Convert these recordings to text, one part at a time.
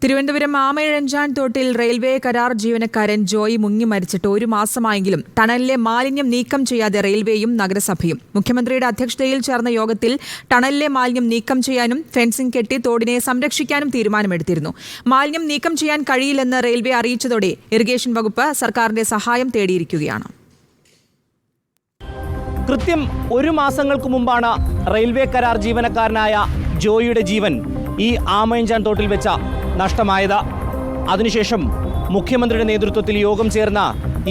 തിരുവനന്തപുരം ആമയിഴഞ്ചാൻ തോട്ടിൽ റെയിൽവേ കരാർ ജീവനക്കാരൻ ജോയി മുങ്ങി മരിച്ചിട്ട് 1 മാസമായെങ്കിലും ടണലിലെ മാലിന്യം നീക്കം ചെയ്യാതെ റെയിൽവേയും നഗരസഭയും. മുഖ്യമന്ത്രിയുടെ അധ്യക്ഷതയിൽ ചേർന്ന യോഗത്തിൽ ടണലിലെ മാലിന്യം നീക്കം ചെയ്യാനും ഫെൻസിംഗ് കെട്ടി തോടിനെ സംരക്ഷിക്കാനും തീരുമാനമെടുത്തിരുന്നു. മാലിന്യം നീക്കം ചെയ്യാൻ കഴിയില്ലെന്ന് റെയിൽവേ അറിയിച്ചതോടെ ഇറിഗേഷൻ വകുപ്പ് സർക്കാരിന്റെ സഹായം തേടിയിരിക്കുകയാണ്. കൃത്യം 1 മാസങ്ങൾക്ക് മുമ്പാണ് റെയിൽവേ കരാർ ജീവനക്കാരനായ ജോയിയുടെ ജീവൻ ഈ ആമയിഴഞ്ചാൻ തോട്ടിൽ വെച്ച നഷ്ടമായത്. അതിനുശേഷം മുഖ്യമന്ത്രിയുടെ നേതൃത്വത്തിൽ യോഗം ചേർന്ന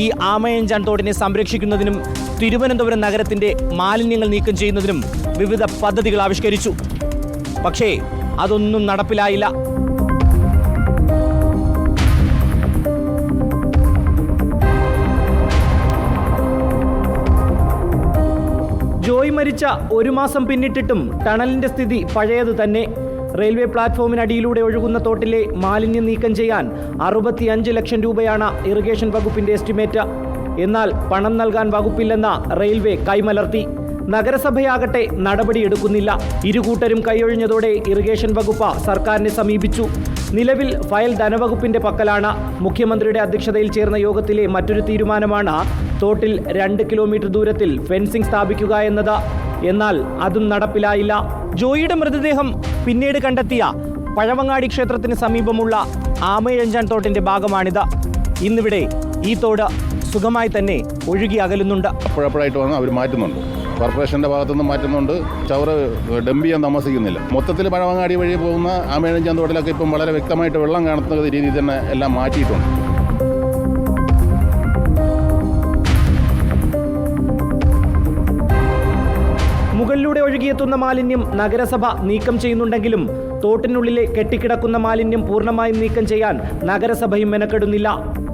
ഈ ആമയിഴഞ്ചാൻ തോടിനെ സംരക്ഷിക്കുന്നതിനും തിരുവനന്തപുരം നഗരത്തിന്റെ മാലിന്യങ്ങൾ നീക്കം ചെയ്യുന്നതിനും വിവിധ പദ്ധതികൾ ആവിഷ്കരിച്ചു. പക്ഷേ അതൊന്നും നടപ്പിലായില്ല. ജോയ് മരിച്ച 1 മാസം പിന്നിട്ടിട്ടും ടണലിന്റെ സ്ഥിതി പഴയത് തന്നെ. റെയിൽവേ പ്ലാറ്റ്ഫോമിനടിയിലൂടെ ഒഴുകുന്ന തോട്ടിലെ മാലിന്യം നീക്കം ചെയ്യാൻ 65 ലക്ഷം രൂപയാണ് ഇറിഗേഷൻ വകുപ്പിന്റെ എസ്റ്റിമേറ്റ്. എന്നാൽ പണം നൽകാൻ വകുപ്പില്ലെന്ന റെയിൽവേ കൈമലർത്തി. നഗരസഭയാകട്ടെ നടപടിയെടുക്കുന്നില്ല. ഇരുകൂട്ടരും കൈയൊഴിഞ്ഞതോടെ ഇറിഗേഷൻ വകുപ്പ് സർക്കാരിനെ സമീപിച്ചു. നിലവിൽ ഫയൽ ധനവകുപ്പിന്റെ പക്കലാണ്. മുഖ്യമന്ത്രിയുടെ അധ്യക്ഷതയിൽ ചേർന്ന യോഗത്തിലെ മറ്റൊരു തീരുമാനമാണ് തോട്ടിൽ 2 കിലോമീറ്റർ ദൂരത്തിൽ ഫെൻസിംഗ് സ്ഥാപിക്കുക എന്നത്. എന്നാൽ അതും നടപ്പിലായില്ല. ജോയിയുടെ മൃതദേഹം പിന്നീട് കണ്ടെത്തിയ പഴവങ്ങാടി ക്ഷേത്രത്തിന് സമീപമുള്ള ആമയിഴഞ്ചാൻ തോട്ടിന്റെ ഭാഗമാണിത്. ഇന്നിവിടെ ഈ തോട് സുഖമായി തന്നെ ഒഴുകി അകലുന്നുണ്ട്. അപ്പോഴപ്പോഴായിട്ട് വന്ന് അവർ മാറ്റുന്നുണ്ട്. കോർപ്പറേഷൻ്റെ ഭാഗത്തുനിന്ന് മാറ്റുന്നുണ്ട്. ചവറ് ഡംപ് ചെയ്യാൻ താമസിക്കുന്നില്ല. മൊത്തത്തിൽ പഴവങ്ങാടി വഴി പോകുന്ന ആമയിഴഞ്ചാൻ തോട്ടിലൊക്കെ ഇപ്പം വളരെ വ്യക്തമായിട്ട് വെള്ളം കാണുന്ന രീതിയിൽ തന്നെ എല്ലാം മാറ്റിയിട്ടുണ്ട്. മുകളിലൂടെ ഒഴുകിയെത്തുന്ന മാലിന്യം നഗരസഭ നീക്കം ചെയ്യുന്നുണ്ടെങ്കിലും തോട്ടിനുള്ളിലെ കെട്ടിക്കിടക്കുന്ന മാലിന്യം പൂർണ്ണമായും നീക്കം ചെയ്യാൻ നഗരസഭയും മെനക്കെടുന്നില്ല.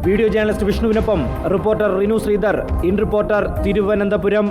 വീഡിയോ ജേർണലിസ്റ്റ് വിഷ്ണുവിനൊപ്പം reporter Rinu Sreedhar, in Reporter, Thiruvananthapuram.